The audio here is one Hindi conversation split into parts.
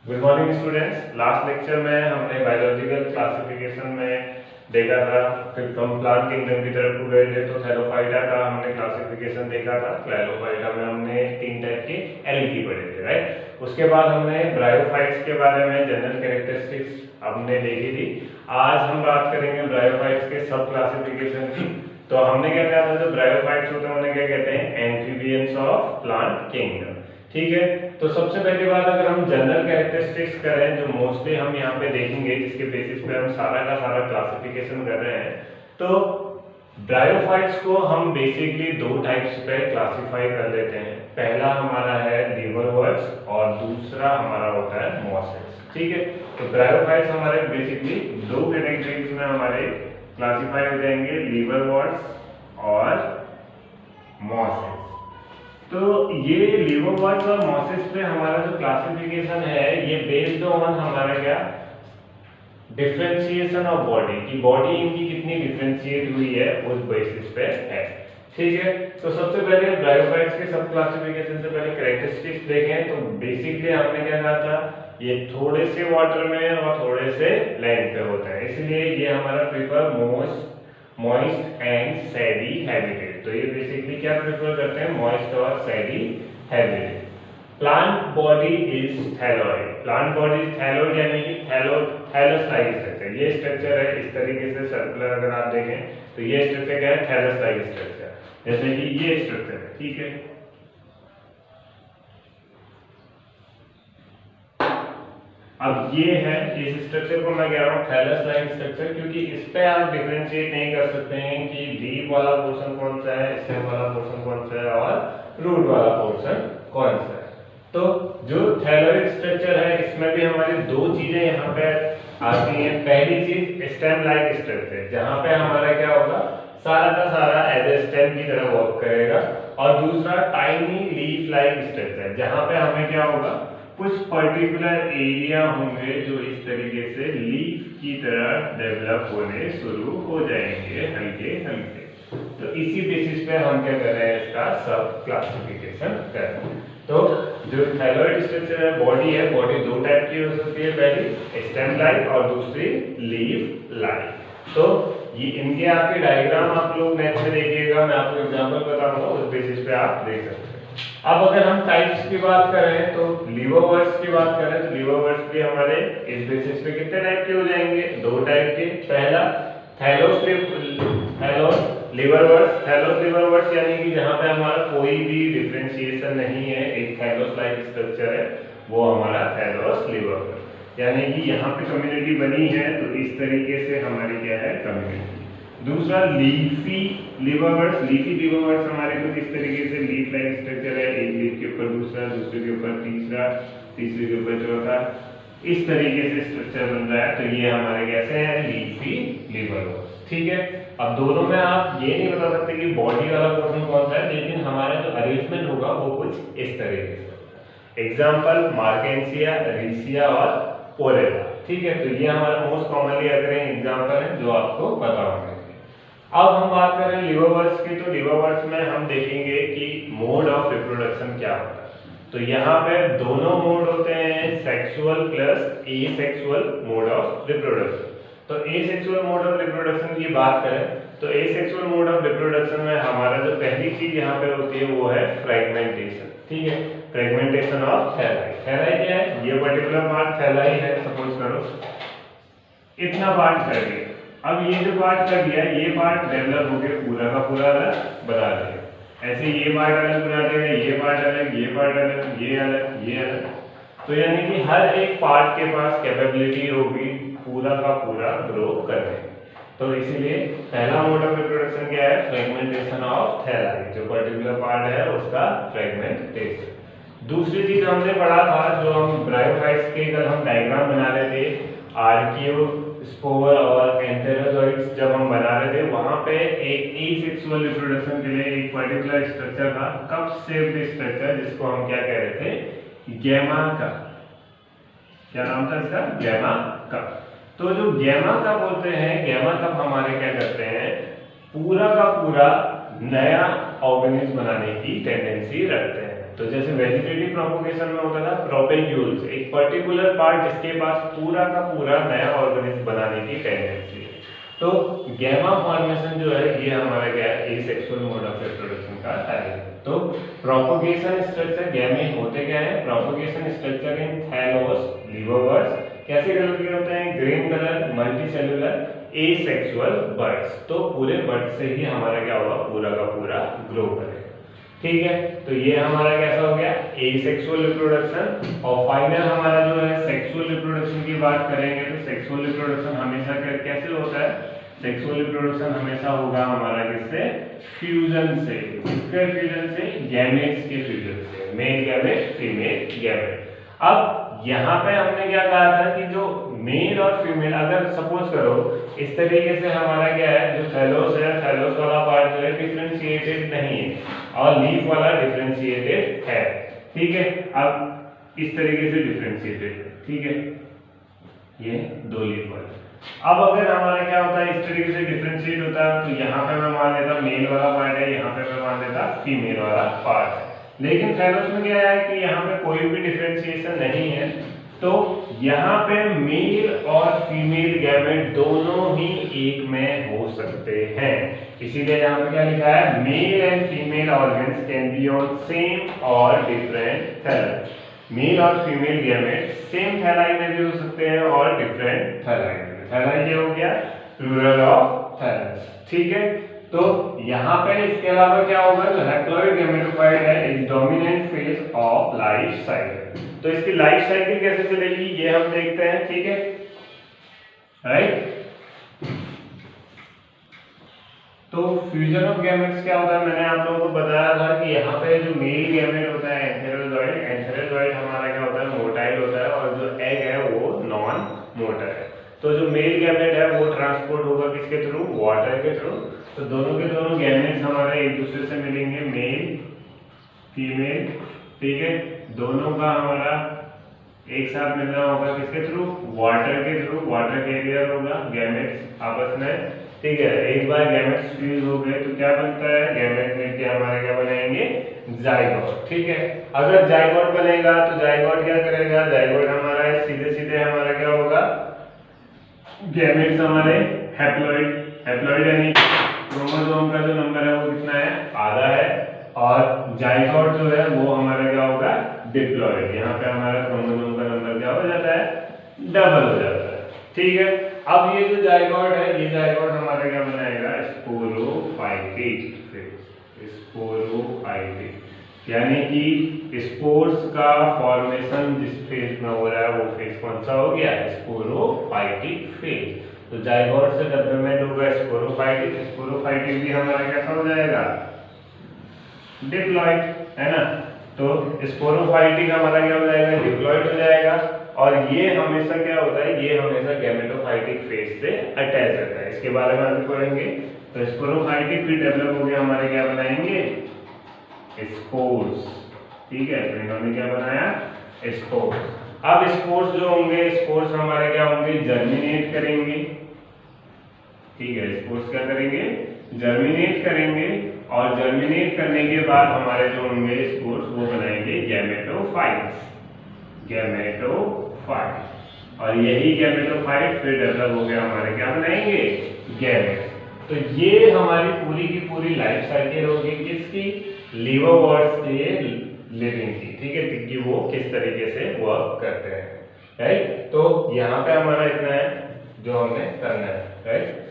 Good morning students. Last lecture में हमने बायोलॉजिकल क्लासिफिकेशन में देखा था, फिर हम प्लांट किंगडम की तरफ को गए थे तो थैलोफाइटा का हमने क्लासिफिकेशन देखा था। थैलोफाइटा में हमने 3 टाइप के एल्गी पढ़े थे, राइट। उसके बाद हमने ब्रायोफाइट्स के बारे में जनरल कैरेक्टरिस्टिक्स हमने देखी थी। आज हम बात करेंगे ब्रायोफाइट्स के सब क्लासिफिकेशन की। तो हमने क्या कहा था, जो ब्रायोफाइट्स होते हैं उन्हें क्या कहते हैं, एम्फीबियंस ऑफ प्लांट किंगडम। ठीक है, तो सबसे पहली बात अगर हम जनरल कैरेक्टरिस्टिक्स करें, जो मोस्टली हम यहाँ पे देखेंगे, जिसके बेसिस पे हम सारा का सारा क्लासिफिकेशन कर रहे हैं, तो ब्रायोफाइट्स को हम बेसिकली 2 टाइप्स पे क्लासिफाई कर लेते हैं। पहला हमारा है लीवरवर्ट्स और दूसरा हमारा होता है मॉसेस। ठीक है, तो ब्रायोफाइट्स हमारे बेसिकली 2 कैटेगरीज में हमारे क्लासिफाई हो जाएंगे, लीवरवर्ट्स और मॉसेस। तो ये लीवरवर्ट्स और मॉसेस पे हमारा जो क्लासिफिकेशन है, ये बेस्ड ऑन हमारा क्या, डिफरेंशिएशन ऑफ बॉडी, की बॉडी इनकी कितनी डिफरेंशिएट हुई है उस बेसिस पे है। ठीक है, तो सबसे पहले ब्रायोफाइट्स के सब क्लासिफिकेशन से पहले कैरेक्टरिस्टिक्स देखें। तो बेसिकली हमने क्या कहा था, ये थोड़े से वाटर में और थोड़े से लैंड पे होता है, इसलिए ये हमारा prefer moist and shady habitat. तो ये बेसिकली क्या प्रेफर करते हैं, मॉइस्ट और shady habitat. Plant body is thalloid. Plant body is thalloid यानी कि थैलस लाइक स्ट्रक्चर। ये स्ट्रक्चर है इस तरीके से सर्कुलर, अगर आप देखें तो ये स्ट्रक्चर क्या है, थैलस लाइक स्ट्रक्चर, जैसे कि ये स्ट्रक्चर है। ठीक है, अब ये है, इस स्ट्रक्चर को मैं कह रहा हूँ थैलस लाइक स्ट्रक्चर, क्योंकि इस पे आप डिफरेंशिएट नहीं कर सकते हैं कि डीप वाला पोर्शन कौन सा है, स्टेम वाला पोर्शन कौन सा है और रूट वाला पोर्शन कौन सा है। तो जो थैलॉइड स्ट्रक्चर है, इसमें भी हमारी 2 चीजें यहाँ पे आती हैं। पहली चीज स्टेम लाइक स्ट्रक्चर, जहाँ पे हमारा क्या होगा, सारा का सारा एज ए स्टेम की तरह वर्क करेगा। और दूसरा टाइनी लीफ लाइक स्ट्रक्चर, जहाँ पे हमें क्या होगा, कुछ पर्टिकुलर एरिया होंगे जो इस तरीके से लीफ की तरह डेवलप होने शुरू हो जाएंगे हल्के हल्के। तो इसी बेसिस पे हम क्या कर रहे हैं, इसका सब क्लासिफिकेशन कर रहे हैं। तो जो थैलॉइड स्ट्रक्चर है, बॉडी है, बॉडी 2 टाइप की हो सकती है, पहली स्टेम लाइक और दूसरी लीफ लाइक। तो ये इनके आपके डायग्राम आप लोग नेक्स्ट में देखिएगा, मैं आपको एग्जांपल बताऊंगा, उस बेसिस पे आप देख सकते हैं। अब अगर हम टाइप्स की बात करें, तो लीवरवर्ट्स की बात करें तो लीवरवर्ट्स भी हमारे इस बेसिस पे कितने टाइप के हो जाएंगे, 2 टाइप के। पहला थैलोस लीवरवर्ट्स यानी कि जहां पे हमारा कोई भी डिफरेंशिएशन नहीं है, एक थैलोस लाइक स्ट्रक्चर है, वो हमारा थैलोस लीवरवर्ट, यानी कि यहाँ पे कम्युनिटी बनी है, तो इस तरीके से हमारी क्या है कम्युनिटी। दूसरा लीफी लीवरवर्ट्स हमारे कुछ इस तरीके से लीफ लाइक स्ट्रक्चर है, एक लीफ के ऊपर दूसरा, दूसरे के ऊपर तीसरा, तीसरे के ऊपर चौथा, इस तरीके से स्ट्रक्चर बन रहा है। तो ये हमारे कैसे हैं, लीफी लीवरवर्ट्स। ठीक है, अब दोनों में आप ये नहीं बता सकते कि बॉडी वाला पोर्शन कौन सा है, लेकिन हमारा जो अरेंजमेंट होगा वो कुछ इस तरीके से। एग्जाम्पल मार्केंसिया, रिसिया और पोरेला। ठीक है, तो ये हमारा मोस्ट कॉमनली अकरिंग एग्जाम्पल है जो आपको पता होंगे। अब हम बात करें लीवरवर्ट्स की, तो लीवरवर्ट्स में हम देखेंगे कि मोड ऑफ रिप्रोडक्शन क्या होता है। तो यहाँ पे दोनों मोड होते हैं, sexual plus asexual mode of reproduction. तो एसेक्सुअल मोड ऑफ रिप्रोडक्शन की बात करें तो एसेक्सुअल मोड ऑफ रिप्रोडक्शन में हमारा जो पहली चीज यहाँ पे होती है वो है फ्रेगमेंटेशन। ठीक है, फ्रेगमेंटेशन ऑफ थैलाई। थैलाई क्या है, ये पर्टिकुलर पार्ट थैलाई है, सपोज करो इतना पार्ट कर दिया। अब ये जो पार्ट कर दिया, ये पार्ट डेवलप होकर पूरा का पूरा अलग बना देगा। ऐसे ये पार्ट अलग बना देगा, ये पार्ट अलग, ये पार्ट अलग, ये अलग, ये अलग। तो यानी कि हर एक पार्ट के पास कैपेबिलिटी होगी पूरा का पूरा ग्रो करने की। तो इसीलिए पहला मोड ऑफ रिप्रोडक्शन क्या है, फ्रेगमेंटेशन ऑफ थैलाई, जो पर्टिकुलर पार्ट है उसका फ्रेगमेंटेशन। दूसरी चीज हमने पढ़ा था, जो हम ब्रायोफाइट्स के कल हम डायग्राम बना रहे थे, आर्कियो, स्पोर और एंथेरोजोइड्स जब हम बना रहे थे, वहां पे एक एसेक्सुअल रिप्रोडक्शन के लिए एक पर्टिकुलर स्ट्रक्चर था, कप शेप्ड स्ट्रक्चर, जिसको हम क्या कह रहे थे, गैमा कप। क्या नाम था इसका, गैमा कप। तो जो गैमा कप होते हैं, गैमा कप हमारे क्या करते हैं, पूरा का पूरा नया ऑर्गेनिज्म बनाने की टेंडेंसी रखते हैं। तो जैसे वेजिटेटिव प्रोपोगेशन में होता था प्रोपेग्यूल्स, एक पर्टिकुलर पार्ट जिसके पास पूरा का पूरा नया ऑर्गेनिज्म बनाने की टेंडेंसी है। तो गैमा फॉर्मेशन जो है ये हमारा क्या है, एसेक्सुअल मोड ऑफ रिप्रोडक्शन का टाइप है। तो प्रोपोगेशन स्ट्रक्चर गैमे होते क्या है, प्रोपोगेशन स्ट्रक्चर इन थैलोस लिवोवर्स कैसे कलर के होते हैं, green colour, multicellular, asexual birds. तो पूरे बर्ड से ही हमारा क्या होगा, पूरा का पूरा ग्रो करेगा। ठीक है, तो ये हमारा कैसा हो गया, एसेक्सुअल रिप्रोडक्शन। और फाइनल हमारा जो है सेक्सुअल रिप्रोडक्शन की बात करेंगे तो सेक्सुअल रिप्रोडक्शन हमेशा कैसे होता है, सेक्सुअल रिप्रोडक्शन हमेशा होगा हमारा किससे, फ्यूजन से। किसके फ्यूजन से, गैमेट्स के फ्यूजन से, मेल गैमेट फीमेल गैमेट। अब यहाँ पे हमने क्या कहा था कि जो मेल और फीमेल, अगर सपोज करो इस तरीके से हमारा क्या है, जो थैलोस है, थैलोस वाला पार्ट जो है डिफरेंशिएटेड नहीं है और लीफ वाला डिफरेंशिएटेड है। ठीक है, अब इस तरीके से डिफरेंशिएटेड है। ठीक है, ये दो लीफ वाले। अब अगर हमारा क्या होता है, इस तरीके से डिफरेंशिएट होता है तो यहाँ पे मैं मान लेता मेल वाला पार्ट है, यहाँ पे मैं मान लेता फीमेल वाला पार्ट है। लेकिन थैलोस में क्या है कि यहाँ पे कोई भी डिफरेंशिएशन नहीं है, तो यहाँ पे मेल और फीमेल गैमेट दोनों ही एक में हो सकते हैं। इसीलिए यहाँ पे क्या लिखा है, male and female organs can be on same और डिफरेंट थैलाई। मेल और फीमेल गैमेट सेम थैलाई में भी हो सकते हैं और डिफरेंट थैलाई में। थैलाई ये हो गया प्लूरल ऑफ थैलस। ठीक है, तो यहाँ पे इसके अलावा क्या होगा, जो हैप्लॉइड गैमेटोफाइट है is dominant phase of life cycle. तो इसकी लाइफ साइकिल कैसे चलेगी ये हम देखते हैं। ठीक है, राइट। तो फ्यूजन ऑफ गैमेट्स क्या होता है, मैंने आप लोगों को बताया था कि यहाँ पे जो मेल गैमेट होता है एंथेरोजॉइड, एंथेरोजॉइड हमारा क्या होता है, मोटाइल होता है, और जो एग है वो नॉन मोटर है। तो जो मेल गैमेट है वो ट्रांसपोर्ट होगा किसके थ्रू, वाटर के थ्रू। तो दोनों के दोनों गैमेट्स हमारे एक दूसरे से मिलेंगे, मेल फीमेल। ठीक है, दोनों का हमारा एक साथ मिलना होगा किसके थ्रू, वाटर के थ्रू। वाटर कैरियर होगा गैमेट्स आपस में। ठीक है, एक बार गैमेट्स फ्यूज हो गए तो क्या बनता है, गैमेट मिलके हमारे क्या बनाएंगे, जाइगोट। ठीक है, अगर जाइगोट बनेगा तो जाइगोट क्या करेगा, जाइगोट हमारा सीधे सीधे हमारा क्या होगा, गैमेट्स हमारे हैप्लॉइड, हैप्लॉइड यानी क्रोमोसोम का जो नंबर है वो कितना है, आधा है। और जाइगोट जो है वो हमारा क्या होगा, डिप्लॉइड। यहाँ पे हमारा क्रोमोसोम का नंबर क्या हो जाता है, डबल हो जाता है। ठीक है, अब ये जो जाइगोट है, ये जाइगोट हमारा क्या बनाएगा, स्पोरोफाइटिक फेज। स्पोरोफाइटिक यानी कि स्पोर्स का फॉर्मेशन जिस फेज में हो रहा है वो फेज कौन सा हो गया, स्पोरोफाइटिक फेज। तो जाइगोट से डेवलपमेंट होगा स्पोरोफाइटिक। स्पोरोफाइटिक भी हमारा कैसा हो जाएगा, डिप्लॉइड, है ना। तो स्पोरोफाइटिक हमारा क्या हो जाएगा, डिप्लॉइड हो जाएगा। और ये हमेशा क्या होता है, ये हमेशा गैमेटोफाइटिक फेज से अटैच रहता है। इसके बारे में अभी पढ़ेंगे। तो स्पोरोफाइटिक भी डेवलप हो गया, हमारे क्या बनाएंगे, स्पोर्स। ठीक है, तो इन्होंने क्या बनाया, स्पोर्स। अब स्पोर्स जो होंगे, स्पोर्स हमारे क्या होंगे, जर्मिनेट करेंगे। ठीक है, स्पोर्स क्या करेंगे, जर्मिनेट करेंगे। और जर्मिनेट करने के बाद हमारे जो होंगे स्पोर्स वो बनाएंगे गैमेटोफाइट्स। गैमेटोफाइट। और यही गैमेटोफाइट फिर डेवलप हो गया, हमारे क्या बनाएंगे, गैमेट्स। तो ये हमारी पूरी की पूरी लाइफ साइकिल होगी किसकी, लिवोवर्ट्स के लिविंग की। ठीक है, कि वो किस तरीके से वर्क करते हैं, राइट। तो यहाँ पे हमारा इतना है जो हमें करना है, राइट।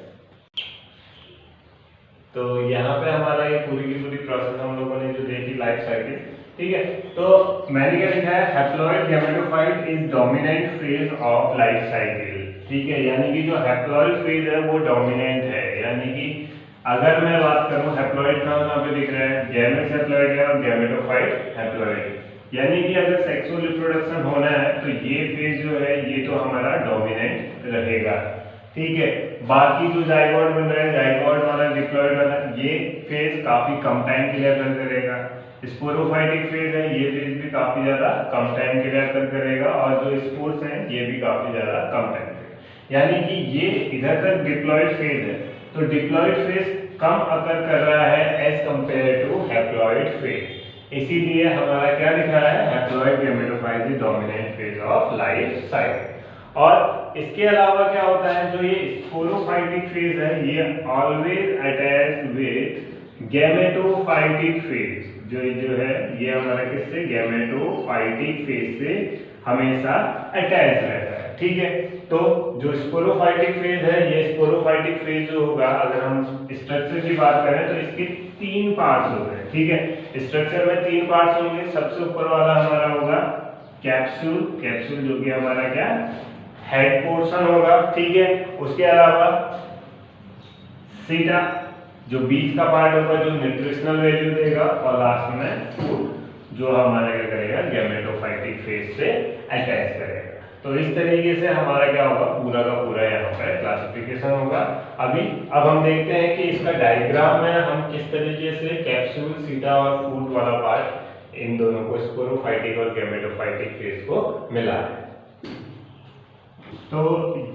तो यहाँ पे हमारा ये पूरी की पूरी प्रोसेस हम लोगों ने जो देखी लाइफ साइकिल। ठीक है, तो मैंने क्या लिखा है, haploid gametophyte is dominant phase of life cycle. ठीक है, यानी कि जो हैप्लॉइड फेज है वो डोमिनेंट है। यानी कि अगर मैं बात करूं हैप्लॉइड का, यहाँ पे दिख रहा है गैमेट्स हैप्लॉइड है और गैमेटोफाइट हैप्लॉइड। यानी कि अगर सेक्सुअल रिप्रोडक्शन होना है तो ये फेज जो है ये तो हमारा डोमिनेंट रहेगा। ठीक है, बाकी जो जाइगोट बन रहा है, जाइगोट वाला, डिप्लॉइड वाला, ये फेज काफी कम टाइम के लिए अकर करेगा। स्पोरोफाइटिक फेज है, ये फेज भी काफी ज्यादा कम टाइम के लिए अकर करेगा। और जो स्पोर्स हैं ये भी काफी ज्यादा कम टाइम के, यानी कि ये इधर तक डिप्लॉइड फेज है। तो डिप्लॉइड फेज कम अकर कर रहा है as compared to haploid phase. इसीलिए हमारा क्या दिखा रहा है, haploid gametophyte is dominant phase of life cycle. और इसके अलावा क्या होता है, जो ये स्पोरोफाइटिक फेज है ये always attach with gametophytic phase. जो है ये हमारा किससे, गैमेटोफाइटिक फेज से हमेशा अटैच रहता है। ठीक है, तो जो स्पोरोफाइटिक फेज है, ये स्पोरोफाइटिक फेज जो होगा, अगर हम स्ट्रक्चर की बात करें तो इसके 3 पार्ट्स होते हैं। ठीक है, स्ट्रक्चर में 3 पार्ट्स होंगे। सबसे ऊपर वाला हमारा होगा कैप्सूल, कैप्सूल जो कि हमारा क्या हेड पोर्शन होगा। ठीक है, उसके अलावा सीटा जो बीच का पार्ट होगा, जो न्यूट्रिशनल वैल्यू देगा, और लास्ट में फूड जो हमारा क्या करेगा, गैमेटोफाइटिक फेज से अटैच करेगा। तो इस तरीके से हमारा क्या होगा, पूरा का पूरा यहाँ पर क्लासिफिकेशन होगा। अब हम देखते हैं कि इसका डायग्राम में हम किस तरीके से कैप्सूल, सीटा और फूड वाला पार्ट, इन दोनों को स्पोरोफाइटिक और गैमेटोफाइटिक फेज को मिला है। तो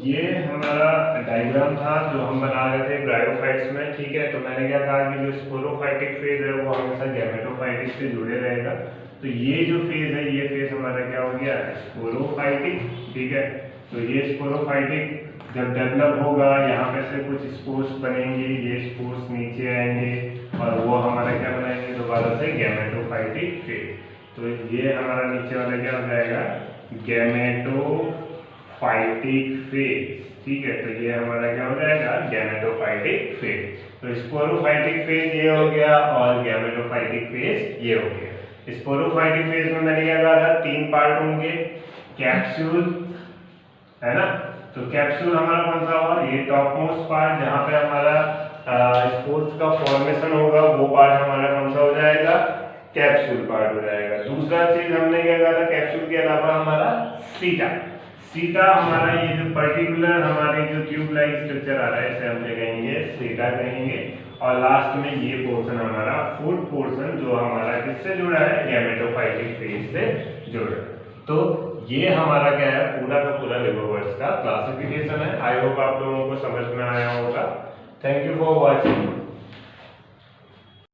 ये हमारा डायग्राम था जो हम बना रहे थे ब्रायोफाइट्स में। ठीक है, तो मैंने क्या कहा कि जो स्पोरोफाइटिक फेज है वो हमेशा गैमेटोफाइटिक से जुड़े रहेगा। तो ये जो फेज है, ये फेज हमारा क्या हो गया, स्पोरोफाइटिक। ठीक है, तो ये स्पोरोफाइटिक जब डेवलप होगा, यहाँ पे से कुछ स्पोर्स बनेंगे, ये स्पोर्स नीचे आएंगे और वो हमारा क्या बनाएंगे, दोबारा से गैमेटोफाइटिक फेज। तो ये हमारा नीचे वाला क्या हो जाएगा, गैमेटोफाइटिक फेज। ठीक है, तो ये हमारा क्या हो जाएगा, गैमेटोफाइटिक फेज। तो स्पोरोफाइटिक फेज ये हो गया और गैमेटोफाइटिक फेज ये हो गया। स्पोरोफाइटिक फेज में मैंने क्या कहा था, 3 पार्ट होंगे, कैप्सूल है ना। तो कैप्सूल हमारा कौन सा होगा, ये टॉप मोस्ट पार्ट, जहां पे हमारा स्पोर्स का फॉर्मेशन होगा, वो पार्ट हमारा कौन सा हो जाएगा, कैप्सूल पार्ट हो जाएगा। दूसरा चीज हमने क्या कहा था, कैप्सूल के अलावा हमारा सीटा, सीटा हमारा ये जो पर्टिकुलर हमारे जो ट्यूब लाइक स्ट्रक्चर आ रहा है, इसे हम क्या कहेंगे, सीटा कहेंगे। और लास्ट में ये पोर्शन हमारा फूड पोर्शन, जो हमारा किससे जुड़ा है, गैमेटोफाइटिक फेज से जुड़ा है। तो ये हमारा क्या है, पूरा का पूरा लिवरवर्ट्स का क्लासिफिकेशन है। आई होप आप लोगों को समझ में आया होगा। Thank you for watching.